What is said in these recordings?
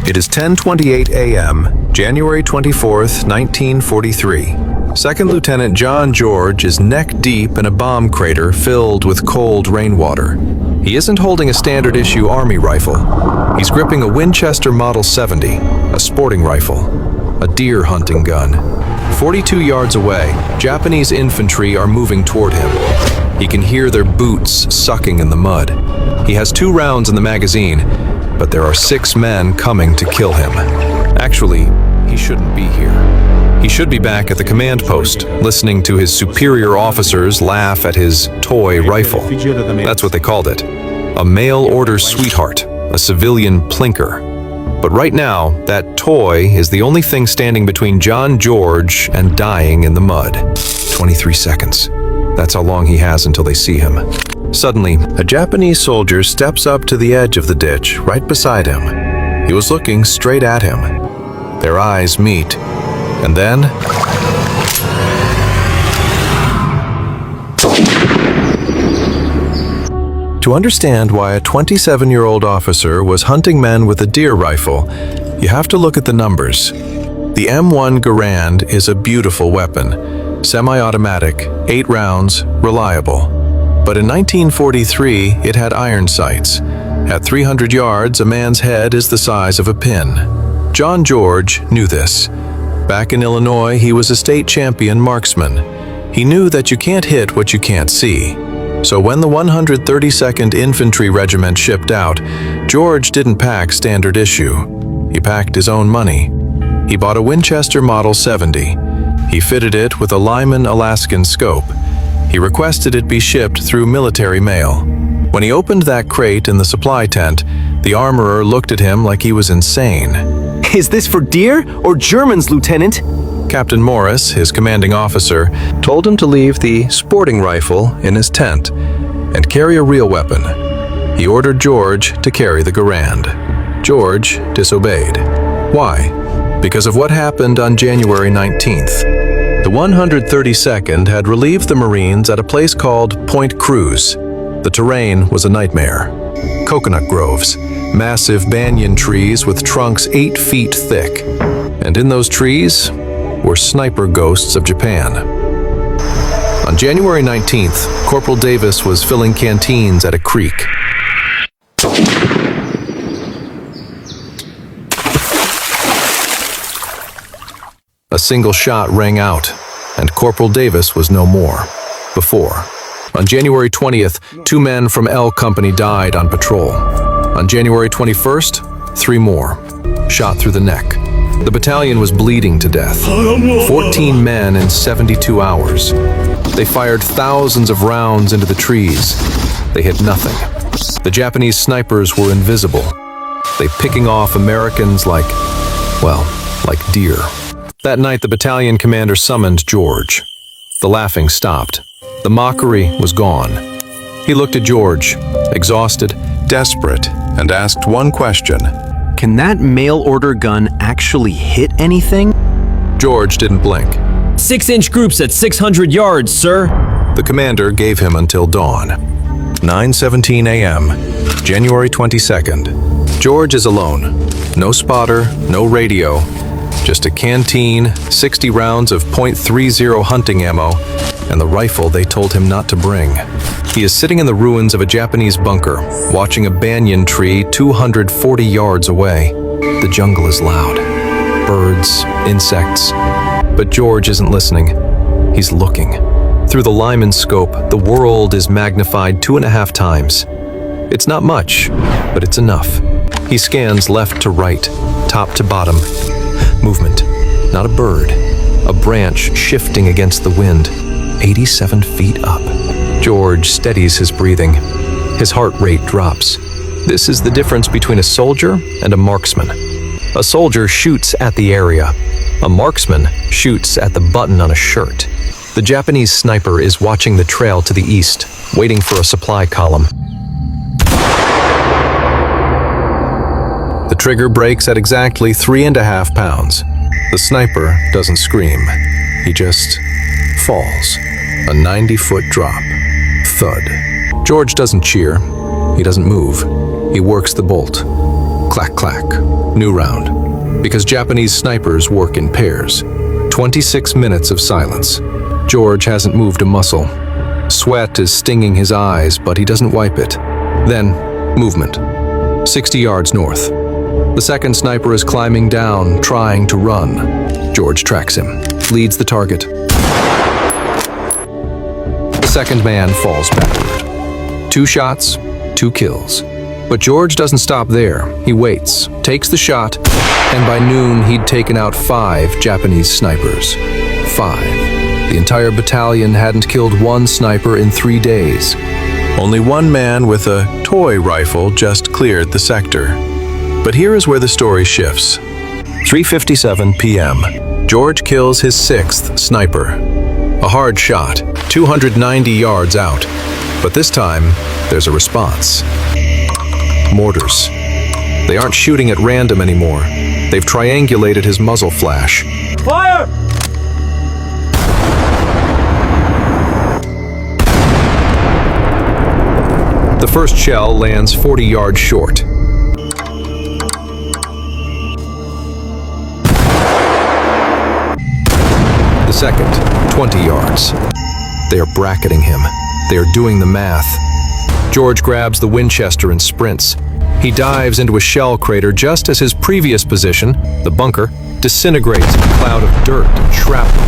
It is 10:28 a.m., January 24th, 1943. Second Lieutenant John George is neck-deep in a bomb crater filled with cold rainwater. He isn't holding a standard-issue Army rifle. He's gripping a Winchester Model 70, a sporting rifle, a deer hunting gun. 42 yards away, Japanese infantry are moving toward him. He can hear their boots sucking in the mud. He has 2 rounds in the magazine, but there are 6 men coming to kill him. Actually, he shouldn't be here. He should be back at the command post, listening to his superior officers laugh at his toy rifle. That's what they called it. A mail-order sweetheart, a civilian plinker. But right now, that toy is the only thing standing between John George and dying in the mud. 23 seconds. That's how long he has until they see him. Suddenly, a Japanese soldier steps up to the edge of the ditch, right beside him. He was looking straight at him. Their eyes meet, and then... To understand why a 27-year-old officer was hunting men with a deer rifle, you have to look at the numbers. The M1 Garand is a beautiful weapon, semi-automatic, 8 rounds, reliable. But in 1943, it had iron sights. At 300 yards, a man's head is the size of a pin. John George knew this. Back in Illinois, he was a state champion marksman. He knew that you can't hit what you can't see. So when the 132nd Infantry Regiment shipped out, George didn't pack standard issue. He packed his own money. He bought a Winchester Model 70. He fitted it with a Lyman Alaskan scope. He requested it be shipped through military mail. When he opened that crate in the supply tent, the armorer looked at him like he was insane. Is this for deer or Germans, Lieutenant? Captain Morris, his commanding officer, told him to leave the sporting rifle in his tent and carry a real weapon. He ordered George to carry the Garand. George disobeyed. Why? Because of what happened on January 19th. The 132nd had relieved the Marines at a place called Point Cruz. The terrain was a nightmare. Coconut groves, massive banyan trees with trunks 8 feet thick. And in those trees were sniper ghosts of Japan. On January 19th, Corporal Davis was filling canteens at a creek. A single shot rang out, and Corporal Davis was no more. Before, on January 20th, 2 men from L Company died on patrol. On January 21st, 3 more, shot through the neck. The battalion was bleeding to death. 14 men in 72 hours. They fired thousands of rounds into the trees. They hit nothing. The Japanese snipers were invisible. They picking off Americans like deer. That night, the battalion commander summoned George. The laughing stopped. The mockery was gone. He looked at George, exhausted, desperate, and asked one question. Can that mail-order gun actually hit anything? George didn't blink. 6-inch groups at 600 yards, sir. The commander gave him until dawn. 9:17 a.m., January 22nd. George is alone. No spotter, no radio, just a canteen, 60 rounds of .30 hunting ammo, and the rifle they told him not to bring. He is sitting in the ruins of a Japanese bunker, watching a banyan tree 240 yards away. The jungle is loud. Birds, insects. But George isn't listening. He's looking. Through the Lyman scope, the world is magnified 2.5 times. It's not much, but it's enough. He scans left to right, top to bottom. Movement. Not a bird. A branch shifting against the wind. 87 feet up. George steadies his breathing. His heart rate drops. This is the difference between a soldier and a marksman. A soldier shoots at the area. A marksman shoots at the button on a shirt. The Japanese sniper is watching the trail to the east, waiting for a supply column. The trigger breaks at exactly 3.5 pounds. The sniper doesn't scream. He just falls. A 90-foot drop. Thud. George doesn't cheer. He doesn't move. He works the bolt. Clack, clack. New round. Because Japanese snipers work in pairs. 26 minutes of silence. George hasn't moved a muscle. Sweat is stinging his eyes, but he doesn't wipe it. Then, movement. 60 yards north. The second sniper is climbing down, trying to run. George tracks him, leads the target. The second man falls backward. 2 shots, 2 kills. But George doesn't stop there. He waits, takes the shot, and by noon he'd taken out 5 Japanese snipers. 5. The entire battalion hadn't killed one sniper in 3 days. Only one man with a toy rifle just cleared the sector. But here is where the story shifts. 3:57 p.m. George kills his 6th sniper. A hard shot, 290 yards out. But this time, there's a response. Mortars. They aren't shooting at random anymore. They've triangulated his muzzle flash. Fire! The first shell lands 40 yards short. The second, 20 yards. They are bracketing him. They are doing the math. George grabs the Winchester and sprints. He dives into a shell crater just as his previous position, the bunker, disintegrates in a cloud of dirt and shrapnel.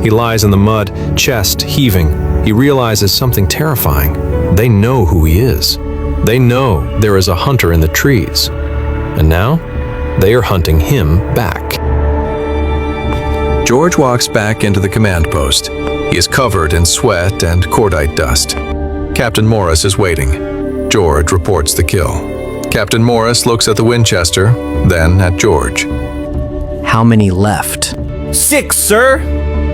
He lies in the mud, chest heaving. He realizes something terrifying. They know who he is. They know there is a hunter in the trees. And now, they are hunting him back. George walks back into the command post. He is covered in sweat and cordite dust. Captain Morris is waiting. George reports the kill. Captain Morris looks at the Winchester, then at George. How many left? 6, sir!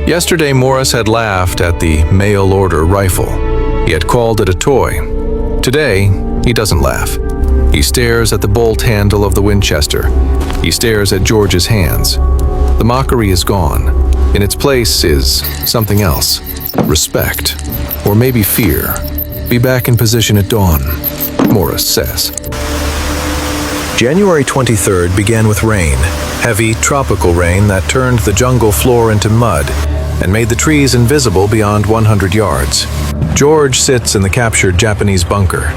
Yesterday, Morris had laughed at the mail-order rifle. He had called it a toy. Today, he doesn't laugh. He stares at the bolt handle of the Winchester. He stares at George's hands. The mockery is gone. In its place is something else. Respect. Or maybe fear. Be back in position at dawn, Morris says. January 23rd began with rain. Heavy, tropical rain that turned the jungle floor into mud and made the trees invisible beyond 100 yards. George sits in the captured Japanese bunker.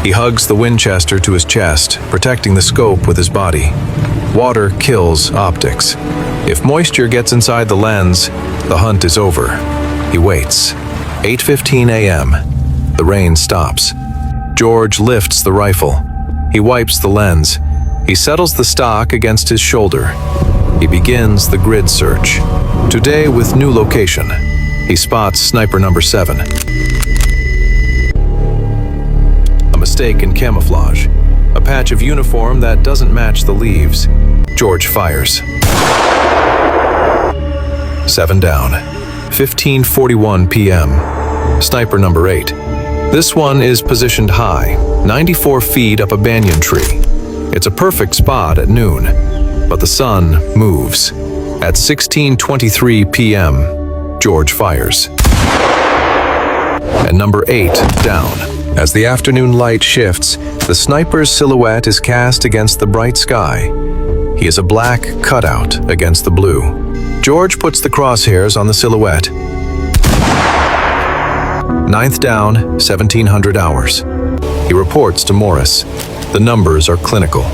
He hugs the Winchester to his chest, protecting the scope with his body. Water kills optics. If moisture gets inside the lens, the hunt is over. He waits. 8:15 a.m. The rain stops. George lifts the rifle. He wipes the lens. He settles the stock against his shoulder. He begins the grid search. Today with new location. He spots sniper number 7. A mistake in camouflage. A patch of uniform that doesn't match the leaves. George fires. 7 down. 15:41 p.m. Sniper number 8. This one is positioned high, 94 feet up a banyan tree. It's a perfect spot at noon, but the sun moves. At 16:23 p.m., George fires. And number 8 down. As the afternoon light shifts, the sniper's silhouette is cast against the bright sky. He is a black cutout against the blue. George puts the crosshairs on the silhouette. 9th down, 1700 hours. He reports to Morris. The numbers are clinical.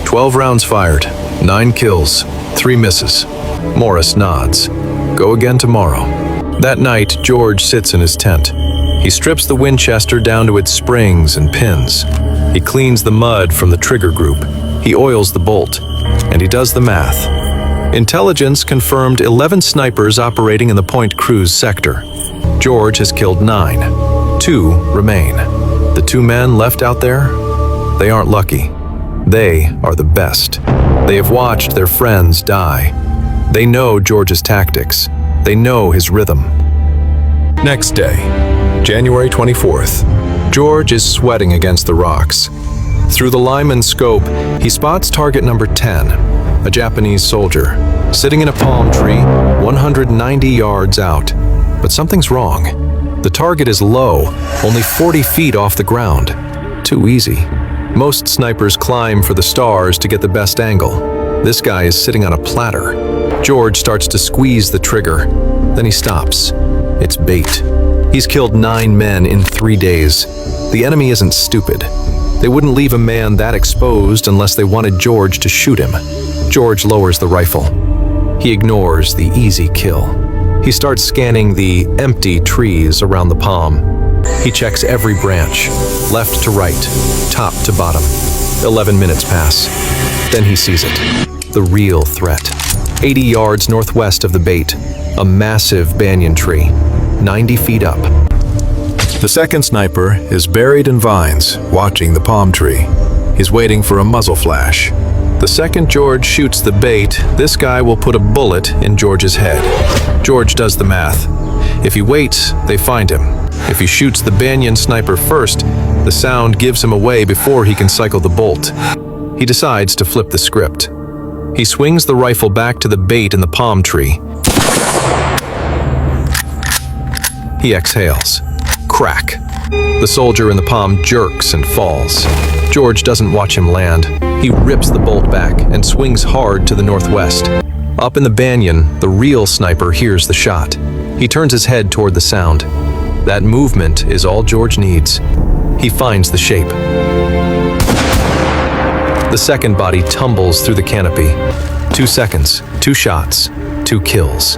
12 rounds fired, 9 kills, 3 misses. Morris nods. Go again tomorrow. That night, George sits in his tent. He strips the Winchester down to its springs and pins. He cleans the mud from the trigger group. He oils the bolt. And he does the math. Intelligence confirmed 11 snipers operating in the Point Cruz sector. George has killed 9. 2 remain. The 2 men left out there, they aren't lucky. They are the best. They have watched their friends die. They know George's tactics. They know his rhythm. Next day, January 24th. George is sweating against the rocks. Through the Lyman scope, he spots target number 10, a Japanese soldier, sitting in a palm tree 190 yards out. But something's wrong. The target is low, only 40 feet off the ground. Too easy. Most snipers climb for the stars to get the best angle. This guy is sitting on a platter. George starts to squeeze the trigger. Then he stops. It's bait. He's killed 9 men in 3 days. The enemy isn't stupid. They wouldn't leave a man that exposed unless they wanted George to shoot him. George lowers the rifle. He ignores the easy kill. He starts scanning the empty trees around the palm. He checks every branch, left to right, top to bottom. 11 minutes pass. Then he sees it. The real threat. 80 yards northwest of the bait, a massive banyan tree, 90 feet up. The second sniper is buried in vines, watching the palm tree. He's waiting for a muzzle flash. The second George shoots the bait, this guy will put a bullet in George's head. George does the math. If he waits, they find him. If he shoots the banyan sniper first, the sound gives him away before he can cycle the bolt. He decides to flip the script. He swings the rifle back to the bait in the palm tree. He exhales. Crack. The soldier in the palm jerks and falls. George doesn't watch him land. He rips the bolt back and swings hard to the northwest. Up in the banyan, the real sniper hears the shot. He turns his head toward the sound. That movement is all George needs. He finds the shape. The second body tumbles through the canopy. 2 seconds, 2 shots, 2 kills.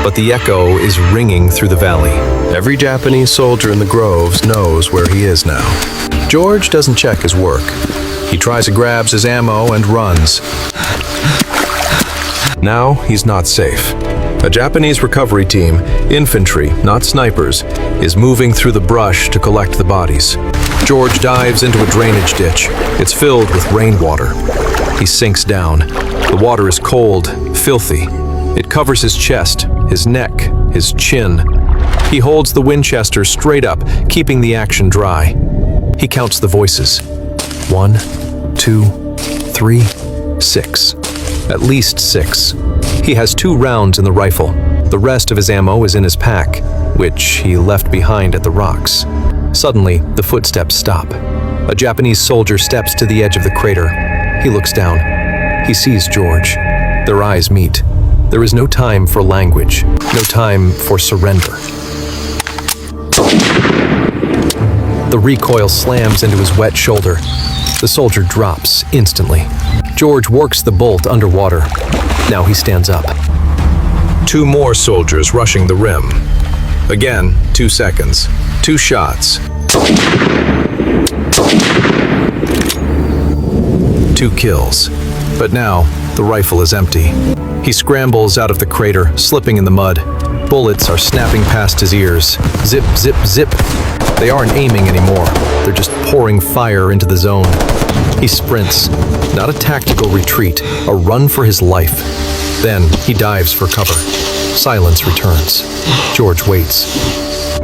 But the echo is ringing through the valley. Every Japanese soldier in the groves knows where he is now. George doesn't check his work. He tries and grabs his ammo and runs. Now he's not safe. A Japanese recovery team, infantry, not snipers, is moving through the brush to collect the bodies. George dives into a drainage ditch. It's filled with rainwater. He sinks down. The water is cold, filthy. It covers his chest, his neck, his chin. He holds the Winchester straight up, keeping the action dry. He counts the voices. 1, 2, 3, 6. At least 6. He has 2 rounds in the rifle. The rest of his ammo is in his pack, which he left behind at the rocks. Suddenly, the footsteps stop. A Japanese soldier steps to the edge of the crater. He looks down. He sees George. Their eyes meet. There is no time for language, no time for surrender. The recoil slams into his wet shoulder. The soldier drops instantly. George works the bolt underwater. Now he stands up. 2 more soldiers rushing the rim. Again, 2 seconds. 2 shots. 2 kills. But now, the rifle is empty. He scrambles out of the crater, slipping in the mud. Bullets are snapping past his ears. Zip, zip, zip. They aren't aiming anymore. They're just pouring fire into the zone. He sprints. Not a tactical retreat, a run for his life. Then he dives for cover. Silence returns. George waits.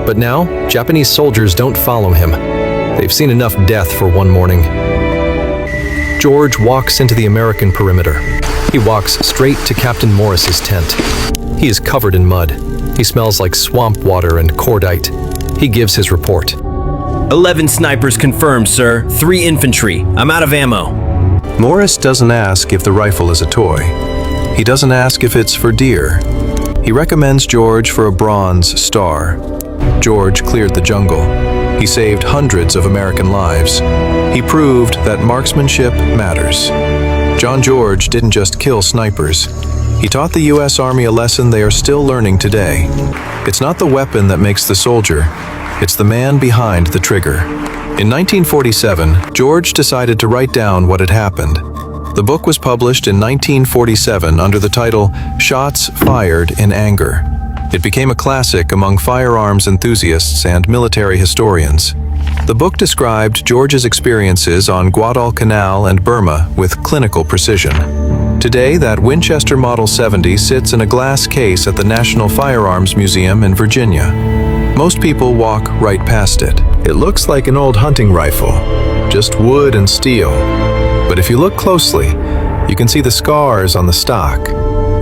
But now, Japanese soldiers don't follow him. They've seen enough death for one morning. George walks into the American perimeter. He walks straight to Captain Morris's tent. He is covered in mud. He smells like swamp water and cordite. He gives his report. 11 snipers confirmed, sir. 3 infantry. I'm out of ammo. Morris doesn't ask if the rifle is a toy. He doesn't ask if it's for deer. He recommends George for a bronze star. George cleared the jungle. He saved hundreds of American lives. He proved that marksmanship matters. John George didn't just kill snipers. He taught the U.S. Army a lesson they are still learning today. It's not the weapon that makes the soldier. It's the man behind the trigger. In 1947, George decided to write down what had happened. The book was published in 1947 under the title Shots Fired in Anger. It became a classic among firearms enthusiasts and military historians. The book described George's experiences on Guadalcanal and Burma with clinical precision. Today, that Winchester Model 70 sits in a glass case at the National Firearms Museum in Virginia. Most people walk right past it. It looks like an old hunting rifle, just wood and steel. But if you look closely, you can see the scars on the stock.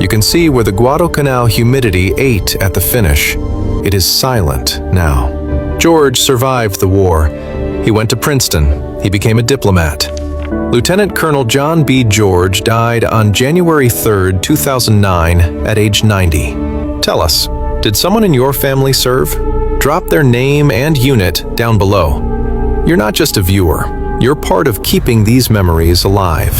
You can see where the Guadalcanal humidity ate at the finish. It is silent now. George survived the war. He went to Princeton, He became a diplomat. Lieutenant Colonel John B. George died on January 3, 2009, at age 90. Tell us, did someone in your family serve? Drop their name and unit down below. You're not just a viewer, you're part of keeping these memories alive.